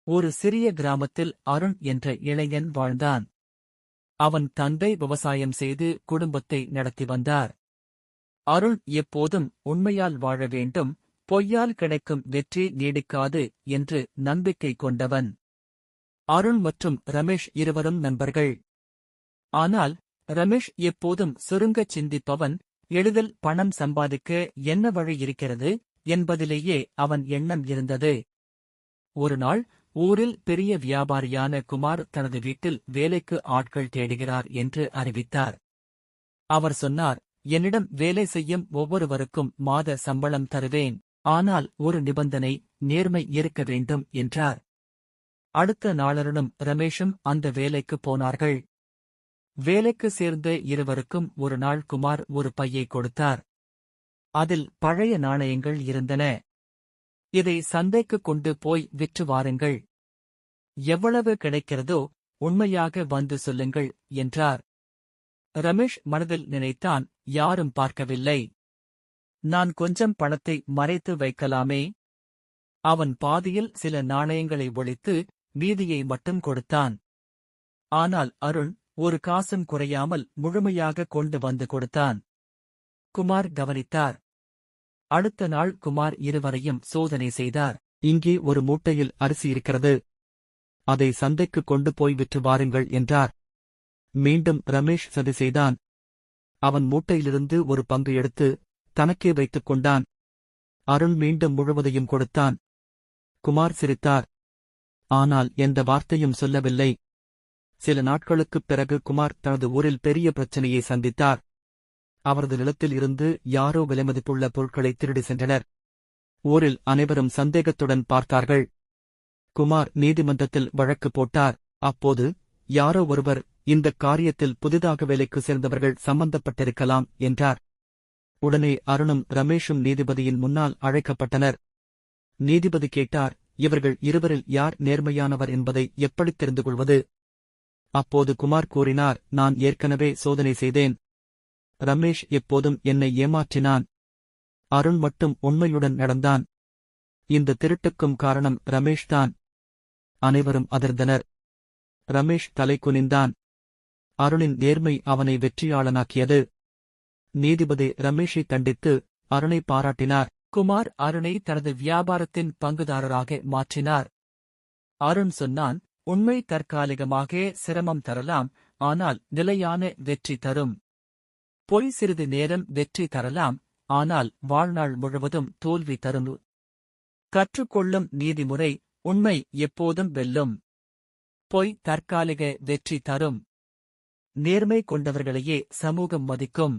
ஒரு சிறிய கிராமத்தில் அருண் என்ற இளைஞன் வாழ்ந்தான். அவன் தந்தை விவசாயம் செய்து குடும்பத்தை நடத்தி வந்தார். அருண் எப்போதும் உண்மையால் வாழ வேண்டும், பொய்யால் கிடைக்கும் வெற்றி நீடிக்காது என்று நம்பிக்கை கொண்டவன். அருண் மற்றும் ரமேஷ் இருவரும் நண்பர்கள். ஆனால் ரமேஷ் எப்போதும் சுருங்கச் சிந்திப்பவன். எளிதில் பணம் சம்பாதிக்க என்ன வழி இருக்கிறது என்பதிலேயே அவன் எண்ணம் இருந்தது. ஒருநாள் ஊரில் பெரிய வியாபாரியான குமார் தனது வீட்டில் வேலைக்கு ஆட்கள் தேடுகிறார் என்று அறிவித்தார். அவர் சொன்னார், என்னிடம் வேலை செய்யும் ஒவ்வொருவருக்கும் மாத சம்பளம் தருவேன், ஆனால் ஒரு நிபந்தனை, நேர்மை இருக்க வேண்டும் என்றார். அடுத்த நாளருணும் ரமேஷும் அந்த வேலைக்கு போனார்கள். வேலைக்கு சேர்ந்த இருவருக்கும் ஒரு நாள் குமார் ஒரு பையை கொடுத்தார். அதில் பழைய நாணயங்கள் இருந்தன. இதை சந்தைக்கு கொண்டு போய் விற்று வாருங்கள். எவ்வளவு கிடைக்கிறதோ உண்மையாக வந்து சொல்லுங்கள் என்றார். ரமேஷ் மனதில் நினைத்தான், யாரும் பார்க்கவில்லை. நான் கொஞ்சம் பணத்தை மறைத்து வைக்கலாமே. அவன் பாதியில் சில நாணயங்களை ஒழித்து மீதியை மட்டும் கொடுத்தான். ஆனால் அருண் ஒரு காசும் குறையாமல் முழுமையாக கொண்டு வந்து கொடுத்தான். குமார் கவனித்தார். அடுத்த நாள் குமார் இருவரையும் சோதனை செய்தார். இங்கே ஒரு மூட்டையில் அரிசி இருக்கிறது, அதை சந்தைக்கு கொண்டு போய் விற்று வாருங்கள் என்றார். மீண்டும் ரமேஷ் சதி செய்தான். அவன் மூட்டையிலிருந்து ஒரு பங்கு எடுத்து தனக்கே வைத்துக் கொண்டான். அருண் மீண்டும் முழுவதையும் கொடுத்தான். குமார் சிரித்தார். ஆனால் எந்த வார்த்தையும் சொல்லவில்லை. சில நாட்களுக்குப் பிறகு குமார் தனது ஊரில் பெரிய பிரச்சனையை சந்தித்தார். அவரது நிலத்தில் இருந்து யாரோ விலைமதிப்புள்ள பொருட்களை திருடி சென்றனர். ஊரில் அனைவரும் சந்தேகத்துடன் பார்த்தார்கள். குமார் நீதிமன்றத்தில் வழக்கு போட்டார். அப்போது யாரோ ஒருவர், இந்த காரியத்தில் புதிதாக வேலைக்கு சேர்ந்தவர்கள் சம்பந்தப்பட்டிருக்கலாம் என்றார். உடனே அருணும் ரமேஷும் நீதிபதியின் முன்னால் அழைக்கப்பட்டனர். நீதிபதி கேட்டார், இவர்கள் இருவரில் யார் நேர்மையானவர் என்பதை எப்படித் தெரிந்து கொள்வது? அப்போது குமார் கூறினார், நான் ஏற்கனவே சோதனை செய்தேன். ரமேஷ் எப்போதும் என்னை ஏமாற்றினான். அருண் மட்டும் உண்மையுடன் நடந்தான். இந்த திருட்டுக்கும் காரணம் ரமேஷ்தான். அனைவரும் அதிர்ந்தனர். ரமேஷ் தலை குனிந்தான். அருணின் நேர்மை அவனை வெற்றியாளனாக்கியது. நீதிபதி ரமேஷை தண்டித்து அருணை பாராட்டினார். குமார் அருணை தனது வியாபாரத்தின் பங்குதாரராக மாற்றினார். அருண் சொன்னான், உண்மை தற்காலிகமாக சிரமம் தரலாம், ஆனால் நிலையான வெற்றி தரும். பொய் சிறிது நேரம் வெற்றி தரலாம், ஆனால் வாழ்நாள் முழுவதும் தோல்வி தரும். கற்றுக்கொள்ளும் நீதிமுறை, உண்மை எப்போதும் வெல்லும். பொய் தற்காலிக வெற்றி தரும். நேர்மை கொண்டவர்களையே சமூகம் மதிக்கும்.